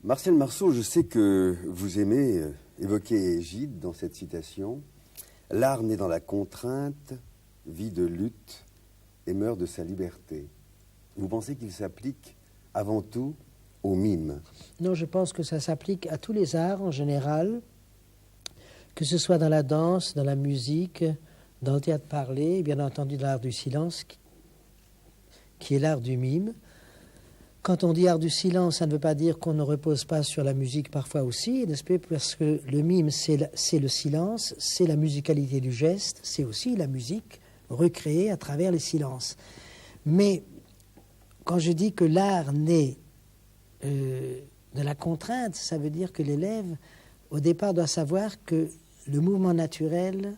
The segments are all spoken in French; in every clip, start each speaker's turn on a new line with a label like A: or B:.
A: Marcel Marceau, je sais que vous aimez évoquer Gide dans cette citation. L'art naît dans la contrainte, vit de lutte et meurt de sa liberté. Vous pensez qu'il s'applique avant tout au mime?
B: Non, je pense que ça s'applique à tous les arts en général, que ce soit dans la danse, dans la musique, dans le théâtre parlé, et bien entendu dans l'art du silence, qui est l'art du mime. Quand on dit art du silence, ça ne veut pas dire qu'on ne repose pas sur la musique parfois aussi, n'est-ce pas? Parce que le mime, c'est le silence, c'est la musicalité du geste, c'est aussi la musique recréée à travers les silences. Mais quand je dis que l'art naît de la contrainte, ça veut dire que l'élève, au départ, doit savoir que le mouvement naturel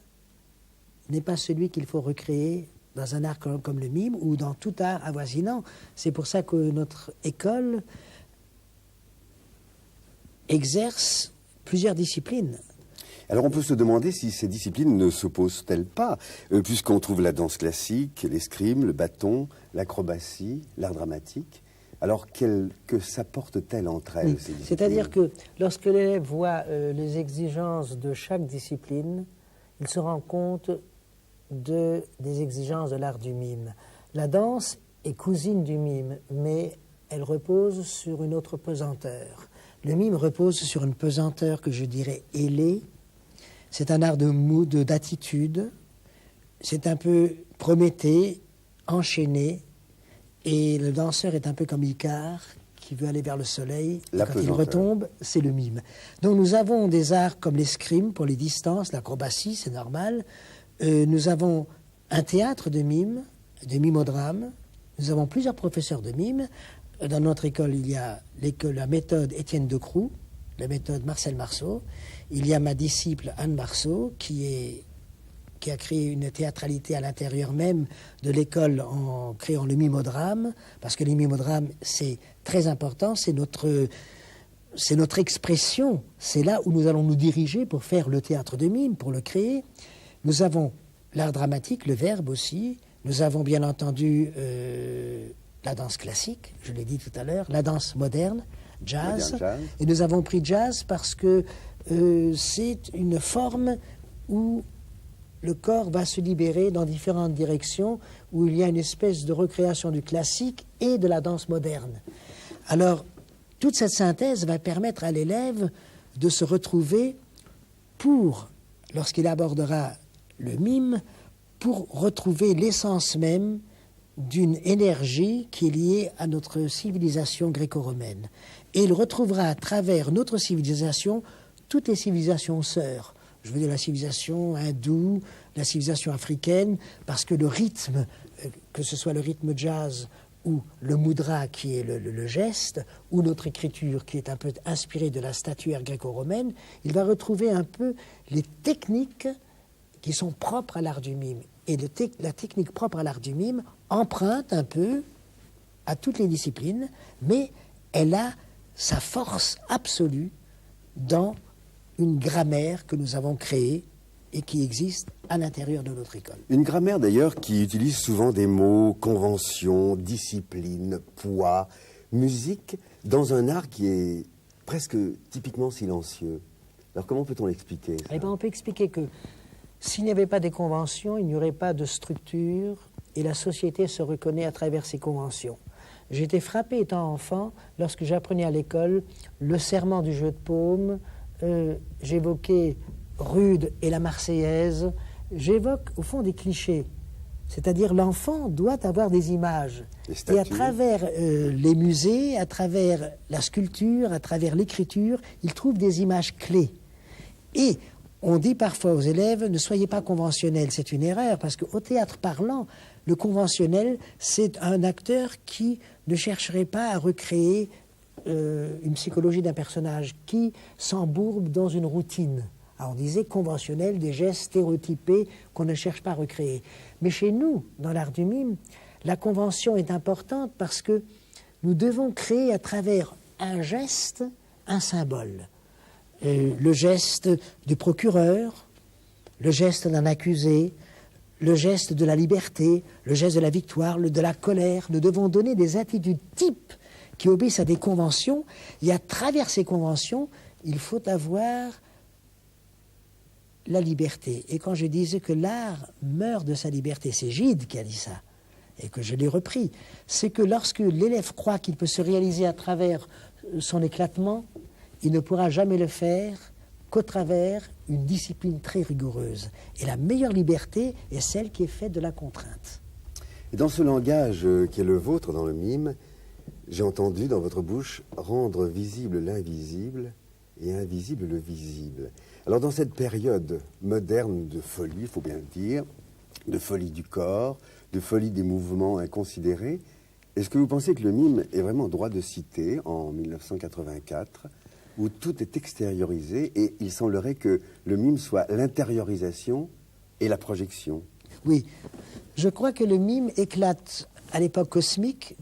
B: n'est pas celui qu'il faut recréer dans un art comme le mime ou dans tout art avoisinant. C'est pour ça que notre école exerce plusieurs disciplines.
A: Alors on peut se demander si ces disciplines ne s'opposent-elles pas, puisqu'on trouve la danse classique, l'escrime, le bâton, l'acrobatie, l'art dramatique. Alors que s'apportent-elles entre elles, ces disciplines?
B: C'est-à-dire que lorsque l'élève voit les exigences de chaque discipline, il se rend compte des exigences de l'art du mime. La danse est cousine du mime, mais elle repose sur une autre pesanteur. Le mime repose sur une pesanteur que je dirais ailée. C'est un art de mood, d'attitude. C'est un peu Prométhée, enchaîné, et le danseur est un peu comme Icare, qui veut aller vers le soleil. Quand il retombe, c'est le mime. Donc nous avons des arts comme l'escrime pour les distances, l'acrobatie, c'est normal. Nous avons un théâtre de mimeodrame. Nous avons plusieurs professeurs de mime. Dans notre école, il y a la méthode Étienne Decroux, la méthode Marcel Marceau. Il y a ma disciple Anne Marceau, qui a créé une théâtralité à l'intérieur même de l'école en créant le mimeodrame, parce que le mimeodrame, c'est très important, c'est notre expression, c'est là où nous allons nous diriger pour faire le théâtre de mime, pour le créer. Nous avons l'art dramatique, le verbe aussi. Nous avons bien entendu la danse classique, je l'ai dit tout à l'heure, la danse moderne, jazz. Et nous avons pris jazz parce que c'est une forme où le corps va se libérer dans différentes directions, où il y a une espèce de recréation du classique et de la danse moderne. Alors, toute cette synthèse va permettre à l'élève de se retrouver pour, lorsqu'il abordera le mime, pour retrouver l'essence même d'une énergie qui est liée à notre civilisation gréco-romaine. Et il retrouvera à travers notre civilisation toutes les civilisations sœurs. Je veux dire la civilisation hindoue, la civilisation africaine, parce que le rythme, que ce soit le rythme jazz ou le mudra qui est le geste, ou notre écriture qui est un peu inspirée de la statuaire gréco-romaine, il va retrouver un peu les techniques qui sont propres à l'art du mime. Et la technique propre à l'art du mime emprunte un peu à toutes les disciplines, mais elle a sa force absolue dans une grammaire que nous avons créée et qui existe à l'intérieur de notre école.
A: Une grammaire d'ailleurs qui utilise souvent des mots, convention, discipline, poids, musique, dans un art qui est presque typiquement silencieux. Alors comment peut-on l'expliquer, ça?
B: Eh bien, on peut expliquer que s'il n'y avait pas des conventions, il n'y aurait pas de structure et la société se reconnaît à travers ces conventions. J'ai été frappé étant enfant lorsque j'apprenais à l'école le serment du jeu de paume, j'évoquais Rude et la Marseillaise, j'évoque au fond des clichés. C'est-à-dire l'enfant doit avoir des images. Et à travers les musées, à travers la sculpture, à travers l'écriture, il trouve des images clés. Et on dit parfois aux élèves, ne soyez pas conventionnels. C'est une erreur, parce qu'au théâtre parlant, le conventionnel, c'est un acteur qui ne chercherait pas à recréer une psychologie d'un personnage, qui s'embourbe dans une routine. Alors on disait conventionnel, des gestes stéréotypés qu'on ne cherche pas à recréer. Mais chez nous, dans l'art du mime, la convention est importante parce que nous devons créer à travers un geste, un symbole. Le geste du procureur, le geste d'un accusé, le geste de la liberté, le geste de la victoire, de la colère. Nous devons donner des attitudes types qui obéissent à des conventions, et à travers ces conventions, il faut avoir la liberté. Et quand je disais que l'art meurt de sa liberté, c'est Gide qui a dit ça, et que je l'ai repris, c'est que lorsque l'élève croit qu'il peut se réaliser à travers son éclatement, il ne pourra jamais le faire qu'au travers une discipline très rigoureuse. Et la meilleure liberté est celle qui est faite de la contrainte.
A: Et dans ce langage qui est le vôtre dans le mime, j'ai entendu dans votre bouche rendre visible l'invisible et invisible le visible. Alors dans cette période moderne de folie, il faut bien le dire, de folie du corps, de folie des mouvements inconsidérés, est-ce que vous pensez que le mime est vraiment droit de cité en 1984, où tout est extériorisé et il semblerait que le mime soit l'intériorisation et la projection?
B: Oui, je crois que le mime éclate à l'époque cosmique,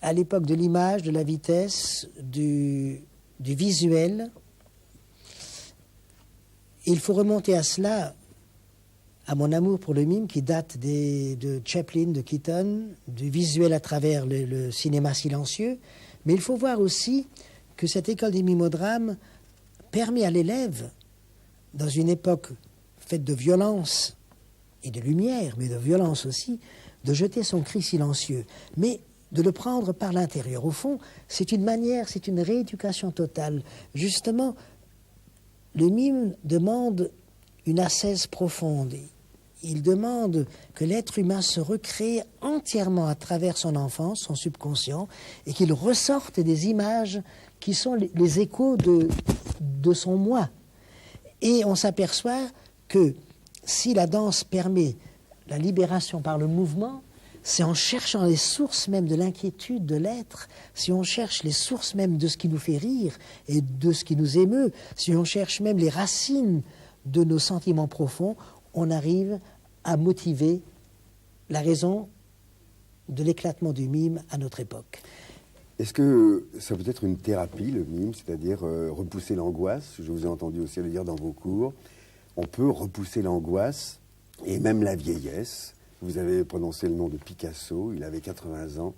B: à l'époque de l'image, de la vitesse, du visuel. Il faut remonter à cela, à mon amour pour le mime qui date de Chaplin, de Keaton, du visuel à travers le cinéma silencieux. Mais il faut voir aussi que cette école des mimeodrames permet à l'élève, dans une époque faite de violence et de lumière, mais de violence aussi, de jeter son cri silencieux, mais de le prendre par l'intérieur. Au fond, c'est une manière, c'est une rééducation totale. Justement, le mime demande une ascèse profonde. Il demande que l'être humain se recrée entièrement à travers son enfance, son subconscient, et qu'il ressorte des images qui sont les échos de son moi. Et on s'aperçoit que si la danse permet la libération par le mouvement, c'est en cherchant les sources même de l'inquiétude de l'être, si on cherche les sources même de ce qui nous fait rire et de ce qui nous émeut, si on cherche même les racines de nos sentiments profonds, on arrive à motiver la raison de l'éclatement du mime à notre époque.
A: Est-ce que ça peut être une thérapie, le mime, c'est-à-dire repousser l'angoisse? Je vous ai entendu aussi le dire dans vos cours. On peut repousser l'angoisse et même la vieillesse. Vous avez prononcé le nom de Picasso, il avait 80 ans,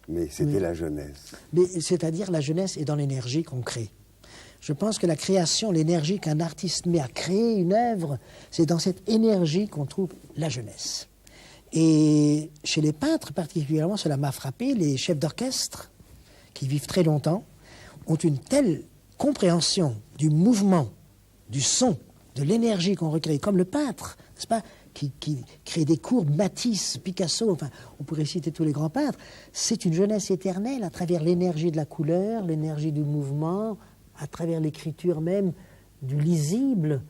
A: mais c'était la jeunesse.
B: Mais c'est-à-dire la jeunesse est dans l'énergie qu'on crée. Je pense que la création, l'énergie qu'un artiste met à créer une œuvre, c'est dans cette énergie qu'on trouve la jeunesse. Et chez les peintres particulièrement, cela m'a frappé, les chefs d'orchestre, qui vivent très longtemps, ont une telle compréhension du mouvement, du son, de l'énergie qu'on recrée, comme le peintre, n'est-ce pas, qui crée des courbes, Matisse, Picasso, enfin, on pourrait citer tous les grands peintres. C'est une jeunesse éternelle à travers l'énergie de la couleur, l'énergie du mouvement, à travers l'écriture même du lisible.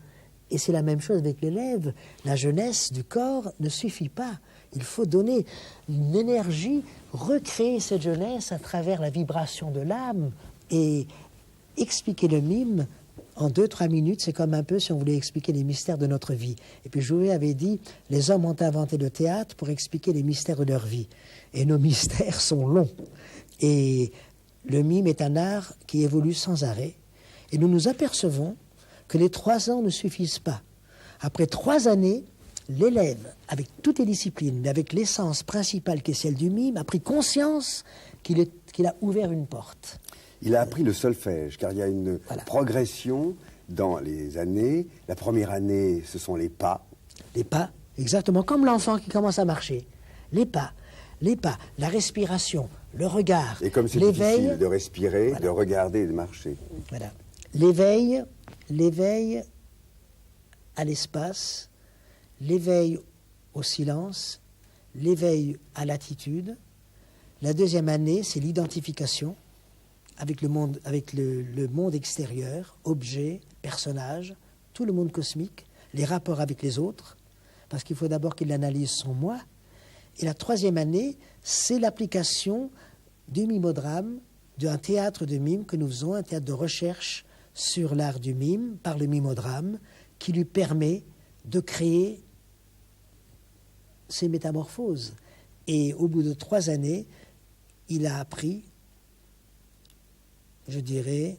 B: Et c'est la même chose avec l'élève. La jeunesse du corps ne suffit pas. Il faut donner une énergie, recréer cette jeunesse à travers la vibration de l'âme. Et expliquer le mime en 2-3 minutes, c'est comme un peu si on voulait expliquer les mystères de notre vie. Et puis Jouvet avait dit, les hommes ont inventé le théâtre pour expliquer les mystères de leur vie. Et nos mystères sont longs. Et le mime est un art qui évolue sans arrêt. Et nous nous apercevons que les 3 ans ne suffisent pas. Après 3 années, l'élève, avec toutes les disciplines, mais avec l'essence principale qui est celle du mime, a pris conscience qu'il a ouvert une porte.
A: Il a appris le solfège, car il y a une progression dans les années. La première année, ce sont les pas.
B: Les pas, exactement, comme l'enfant qui commence à marcher. Les pas, la respiration, le regard,
A: et comme c'est difficile de respirer, de regarder et de marcher.
B: Voilà. L'éveil à l'espace, l'éveil au silence, l'éveil à l'attitude. La deuxième année, c'est l'identification avec le monde extérieur, objets, personnages, tout le monde cosmique, les rapports avec les autres, parce qu'il faut d'abord qu'il analyse son moi. Et la troisième année, c'est l'application du mimeodrame, d'un théâtre de mime que nous faisons, un théâtre de recherche sur l'art du mime, par le mimeodrame, qui lui permet de créer ces métamorphoses. Et au bout de 3 années, il a appris, je dirais,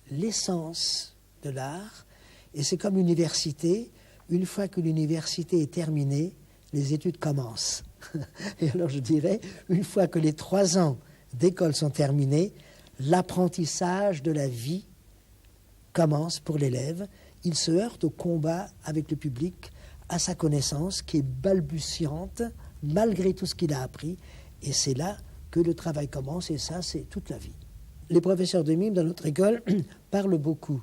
B: l'essence de l'art. Et c'est comme l'université. Une fois que l'université est terminée, les études commencent. Et alors je dirais, une fois que les 3 ans d'école sont terminées, l'apprentissage de la vie commence pour l'élève. Il se heurte au combat avec le public, à sa connaissance qui est balbutiante, malgré tout ce qu'il a appris. Et c'est là que le travail commence, et ça, c'est toute la vie. Les professeurs de mime dans notre école parlent beaucoup.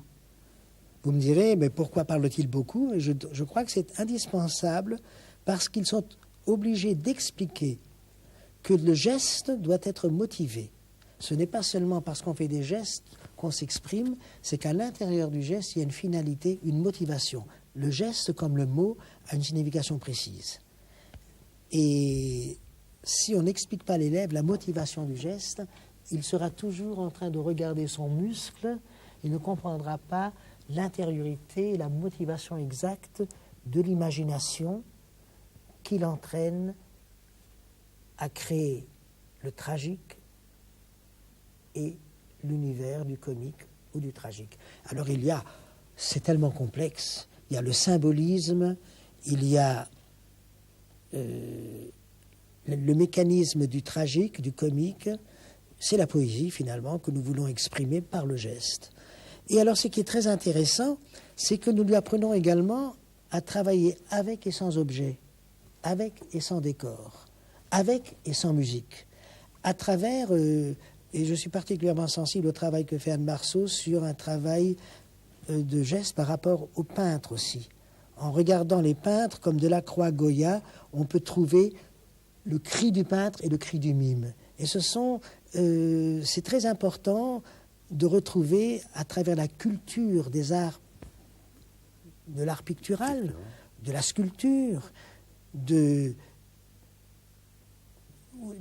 B: Vous me direz, mais pourquoi parlent-ils beaucoup? Je crois que c'est indispensable parce qu'ils sont obligés d'expliquer que le geste doit être motivé. Ce n'est pas seulement parce qu'on fait des gestes qu'on s'exprime, c'est qu'à l'intérieur du geste, il y a une finalité, une motivation. Le geste, comme le mot, a une signification précise. Et si on n'explique pas à l'élève la motivation du geste, il sera toujours en train de regarder son muscle, il ne comprendra pas l'intériorité, la motivation exacte de l'imagination qui l'entraîne à créer le tragique et l'univers du comique ou du tragique. Alors c'est tellement complexe, il y a le symbolisme, il y a le mécanisme du tragique, du comique, c'est la poésie finalement que nous voulons exprimer par le geste. Et alors ce qui est très intéressant, c'est que nous lui apprenons également à travailler avec et sans objet, avec et sans décor, avec et sans musique, à travers, et je suis particulièrement sensible au travail que fait Anne Marceau sur un travail de geste par rapport aux peintres aussi. En regardant les peintres comme Delacroix, Goya, on peut trouver le cri du peintre et le cri du mime. Et c'est très important de retrouver à travers la culture des arts, de l'art pictural, de la sculpture, de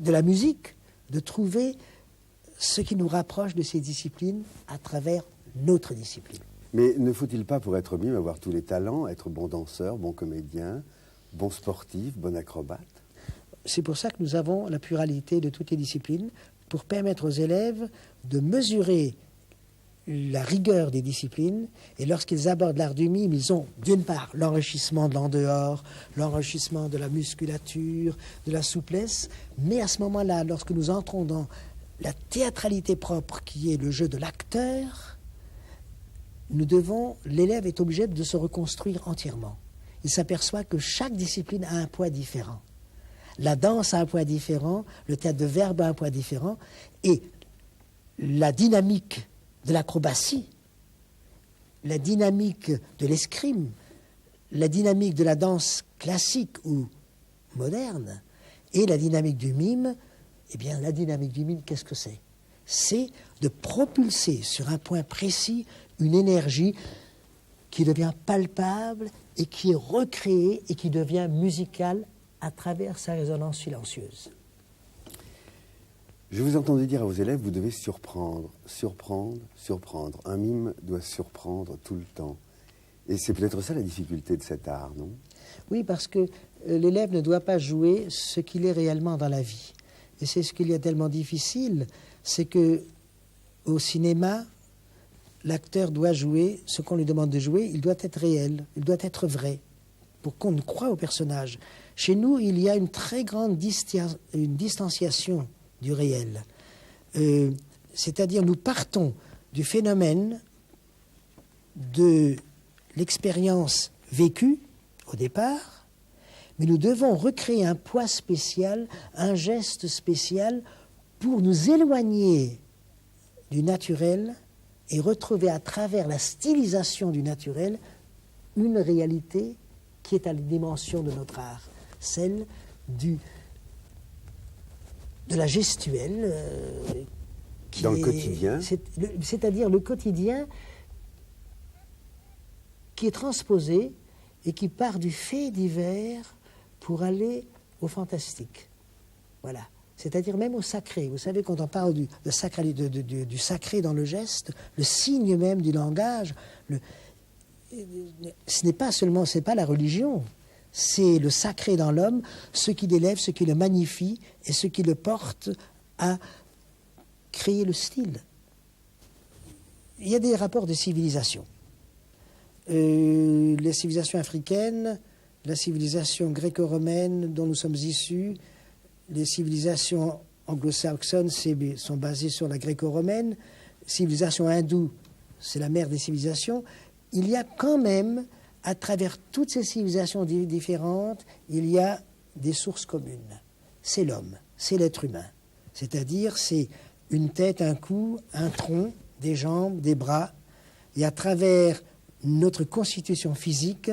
B: la musique, de trouver ce qui nous rapproche de ces disciplines à travers notre discipline.
A: Mais ne faut-il pas, pour être mime, avoir tous les talents, être bon danseur, bon comédien, bon sportif, bon acrobate?
B: C'est pour ça que nous avons la pluralité de toutes les disciplines, pour permettre aux élèves de mesurer la rigueur des disciplines. Et lorsqu'ils abordent l'art du mime, ils ont d'une part l'enrichissement de l'en dehors, l'enrichissement de la musculature, de la souplesse, mais à ce moment-là, lorsque nous entrons dans la théâtralité propre qui est le jeu de l'acteur, l'élève est obligé de se reconstruire entièrement. Il s'aperçoit que chaque discipline a un poids différent. La danse a un poids différent, le théâtre de verbe a un poids différent, et la dynamique de l'acrobatie, la dynamique de l'escrime, la dynamique de la danse classique ou moderne, et la dynamique du mime, eh bien la dynamique du mime, qu'est-ce que c'est? C'est de propulser sur un point précis une énergie qui devient palpable et qui est recréée et qui devient musicale à travers sa résonance silencieuse.
A: Je vous ai entendu dire à vos élèves, vous devez surprendre, surprendre, surprendre. Un mime doit surprendre tout le temps. Et c'est peut-être ça la difficulté de cet art, non?
B: Oui, parce que l'élève ne doit pas jouer ce qu'il est réellement dans la vie. Et c'est ce qu'il y a tellement difficile, c'est que au cinéma, l'acteur doit jouer ce qu'on lui demande de jouer, il doit être réel, il doit être vrai, pour qu'on croie au personnage. Chez nous, il y a une très grande distanciation du réel. C'est-à-dire, nous partons du phénomène de l'expérience vécue au départ, mais nous devons recréer un poids spécial, un geste spécial pour nous éloigner du naturel et retrouver à travers la stylisation du naturel une réalité qui est à la dimension de notre art, celle de la gestuelle.
A: Dans le quotidien.
B: C'est-à-dire le quotidien qui est transposé et qui part du fait divers pour aller au fantastique. Voilà. C'est-à-dire même au sacré. Vous savez, quand on parle du sacré dans le geste, le signe même du langage, ce n'est pas seulement, c'est pas la religion, c'est le sacré dans l'homme, ce qui l'élève, ce qui le magnifie et ce qui le porte à créer le style. Il y a des rapports de civilisation. Les civilisations africaines, la civilisation gréco-romaine dont nous sommes issus, les civilisations anglo-saxonnes sont basées sur la gréco-romaine, civilisation hindoue, c'est la mère des civilisations. Il y a quand même, à travers toutes ces civilisations différentes, il y a des sources communes. C'est l'homme, c'est l'être humain. C'est-à-dire, c'est une tête, un cou, un tronc, des jambes, des bras. Et à travers notre constitution physique,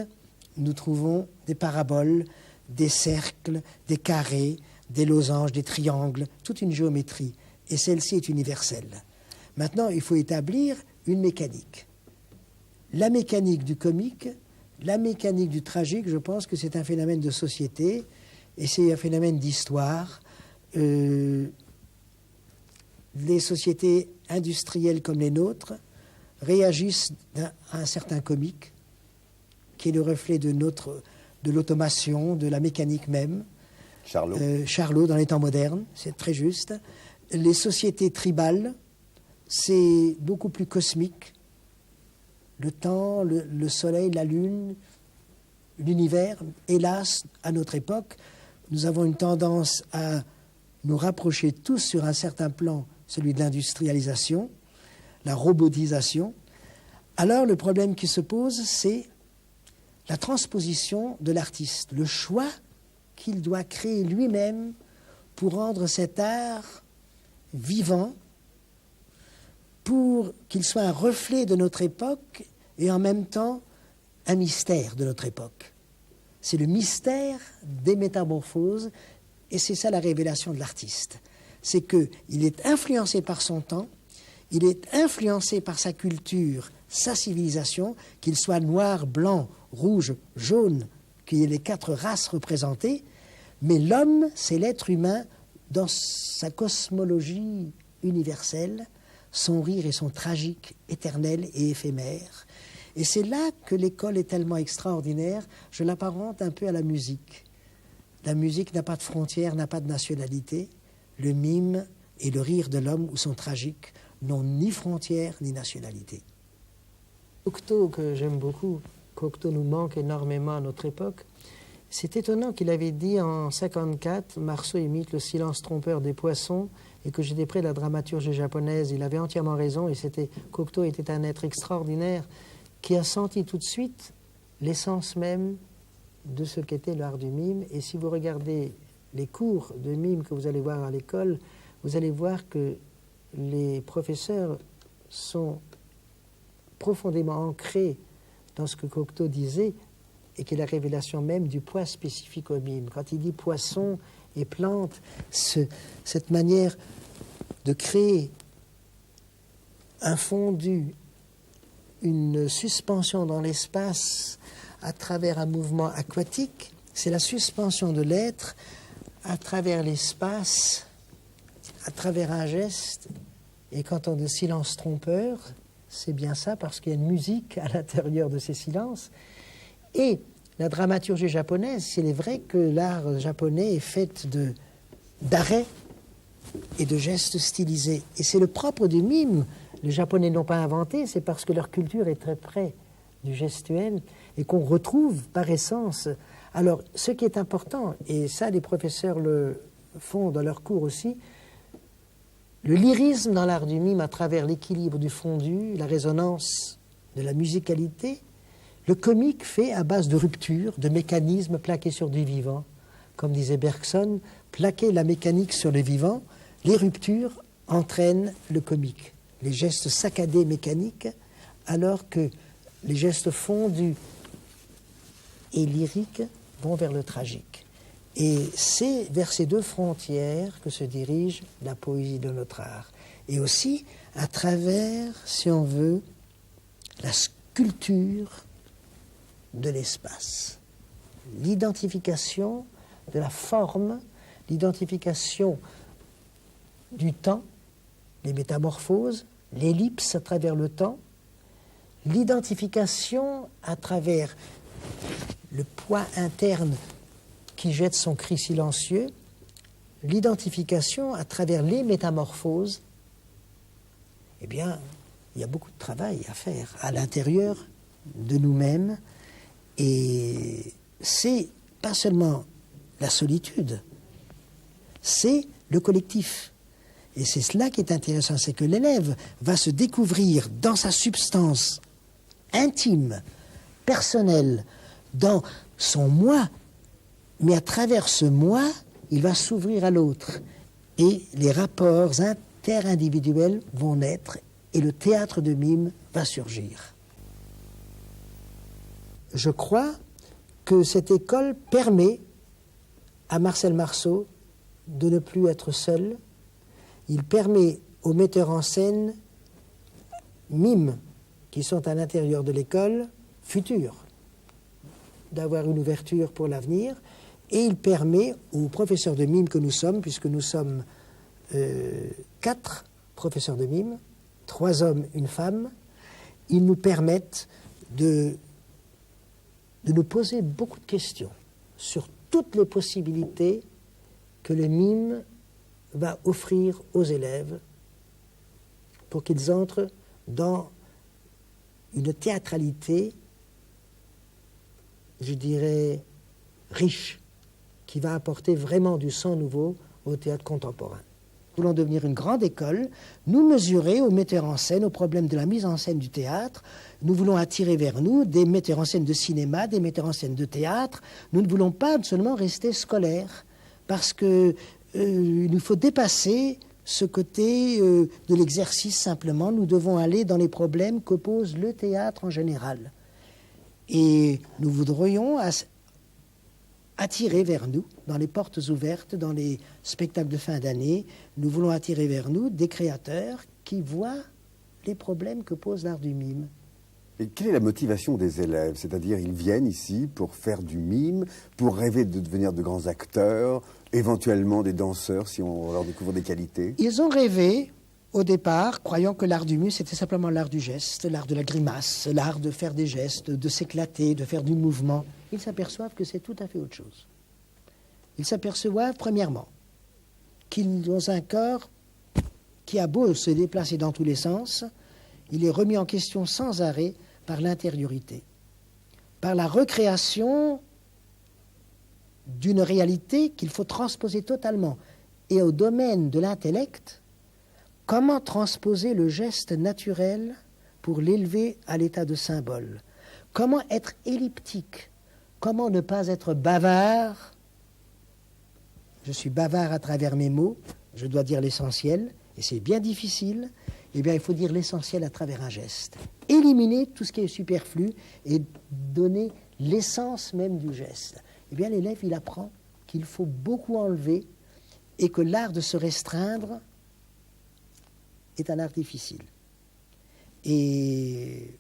B: nous trouvons des paraboles, des cercles, des carrés, des losanges, des triangles, toute une géométrie. Et celle-ci est universelle. Maintenant, il faut établir une mécanique. La mécanique du comique, la mécanique du tragique, je pense que c'est un phénomène de société et c'est un phénomène d'histoire. Les sociétés industrielles comme les nôtres réagissent à un certain comique qui est le reflet de l'automation, de la mécanique même.
A: Charlot.
B: Charlot dans les temps modernes, c'est très juste. Les sociétés tribales, c'est beaucoup plus cosmique. Le temps, le soleil, la lune, l'univers. Hélas, à notre époque, nous avons une tendance à nous rapprocher tous sur un certain plan, celui de l'industrialisation, la robotisation. Alors le problème qui se pose, c'est la transposition de l'artiste, le choix qu'il doit créer lui-même pour rendre cet art vivant, pour qu'il soit un reflet de notre époque et en même temps un mystère de notre époque. C'est le mystère des métamorphoses et c'est ça la révélation de l'artiste. C'est qu'il est influencé par son temps, il est influencé par sa culture, sa civilisation, qu'il soit noir, blanc, rouge, jaune, qu'il y ait les 4 races représentées, mais l'homme, c'est l'être humain dans sa cosmologie universelle, son rire et son tragique, éternel et éphémère. Et c'est là que l'école est tellement extraordinaire, je l'apparente un peu à la musique. La musique n'a pas de frontières, n'a pas de nationalité. Le mime et le rire de l'homme ou son tragique n'ont ni frontières ni nationalité. Cocteau, que j'aime beaucoup, Cocteau nous manque énormément à notre époque. C'est étonnant qu'il avait dit en 1954, Marceau imite le silence trompeur des poissons et que j'étais près de la dramaturgie japonaise. Il avait entièrement raison et Cocteau était un être extraordinaire qui a senti tout de suite l'essence même de ce qu'était l'art du mime. Et si vous regardez les cours de mime que vous allez voir à l'école, vous allez voir que les professeurs sont profondément ancrés dans ce que Cocteau disait et qui est la révélation même du poids spécifique au mime. Quand il dit poisson et plante, cette manière de créer un fondu, une suspension dans l'espace à travers un mouvement aquatique, c'est la suspension de l'être à travers l'espace, à travers un geste. Et quand on dit silence trompeur, c'est bien ça, parce qu'il y a une musique à l'intérieur de ces silences. Et la dramaturgie japonaise, il est vrai que l'art japonais est fait d'arrêts et de gestes stylisés. Et c'est le propre du mime. Les Japonais n'ont pas inventé, c'est parce que leur culture est très près du gestuel et qu'on retrouve par essence. Alors, ce qui est important, et ça les professeurs le font dans leurs cours aussi, le lyrisme dans l'art du mime à travers l'équilibre du fondu, la résonance de la musicalité, le comique fait à base de ruptures, de mécanismes plaqués sur du vivant. Comme disait Bergson, plaquer la mécanique sur le vivant, les ruptures entraînent le comique. Les gestes saccadés mécaniques, alors que les gestes fondus et lyriques vont vers le tragique. Et c'est vers ces 2 frontières que se dirige la poésie de notre art. Et aussi à travers, si on veut, la sculpture de l'espace. L'identification de la forme, l'identification du temps, les métamorphoses, l'ellipse à travers le temps, l'identification à travers le poids interne qui jette son cri silencieux, l'identification à travers les métamorphoses. Eh bien, il y a beaucoup de travail à faire à l'intérieur de nous-mêmes. Et c'est pas seulement la solitude, c'est le collectif. Et c'est cela qui est intéressant, c'est que l'élève va se découvrir dans sa substance intime, personnelle, dans son moi, mais à travers ce moi, il va s'ouvrir à l'autre. Et les rapports interindividuels vont naître et le théâtre de mime va surgir. Je crois que cette école permet à Marcel Marceau de ne plus être seul. Il permet aux metteurs en scène mime qui sont à l'intérieur de l'école futurs d'avoir une ouverture pour l'avenir, et il permet aux professeurs de mime que nous sommes, puisque nous sommes 4 professeurs de mime, 3 hommes, une femme, ils nous permettent de nous poser beaucoup de questions sur toutes les possibilités que le mime va offrir aux élèves pour qu'ils entrent dans une théâtralité, je dirais, riche, qui va apporter vraiment du sang nouveau au théâtre contemporain. Nous voulons devenir une grande école, nous mesurer aux metteurs en scène, aux problèmes de la mise en scène du théâtre. Nous voulons attirer vers nous des metteurs en scène de cinéma, des metteurs en scène de théâtre. Nous ne voulons pas seulement rester scolaires, parce que il nous faut dépasser ce côté de l'exercice simplement. Nous devons aller dans les problèmes que pose le théâtre en général. Et nous voudrions attirer vers nous, dans les portes ouvertes, dans les spectacles de fin d'année, nous voulons attirer vers nous des créateurs qui voient les problèmes que pose l'art du mime.
A: Et quelle est la motivation des élèves? C'est-à-dire, ils viennent ici pour faire du mime, pour rêver de devenir de grands acteurs, éventuellement des danseurs, si on leur découvre des qualités?
B: Ils ont rêvé, au départ, croyant que l'art du mime, c'était simplement l'art du geste, l'art de la grimace, l'art de faire des gestes, de s'éclater, de faire du mouvement. Ils s'aperçoivent que c'est tout à fait autre chose. Ils s'aperçoivent, premièrement, qu'ils ont un corps qui a beau se déplacer dans tous les sens, il est remis en question sans arrêt par l'intériorité, par la recréation d'une réalité qu'il faut transposer totalement. Et au domaine de l'intellect, comment transposer le geste naturel pour l'élever à l'état de symbole? Comment être elliptique? Comment ne pas être bavard? Je suis bavard à travers mes mots, je dois dire l'essentiel, et c'est bien difficile. Eh bien, il faut dire l'essentiel à travers un geste. Éliminer tout ce qui est superflu et donner l'essence même du geste. Eh bien, l'élève, il apprend qu'il faut beaucoup enlever et que l'art de se restreindre est un art difficile. Et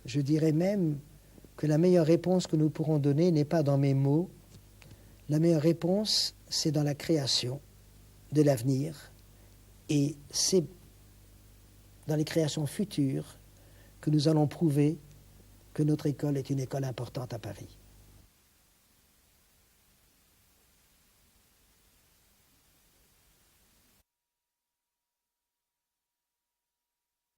B: je dirais même que la meilleure réponse que nous pourrons donner n'est pas dans mes mots. La meilleure réponse, c'est dans la création de l'avenir. Et c'est dans les créations futures que nous allons prouver que notre école est une école importante à Paris.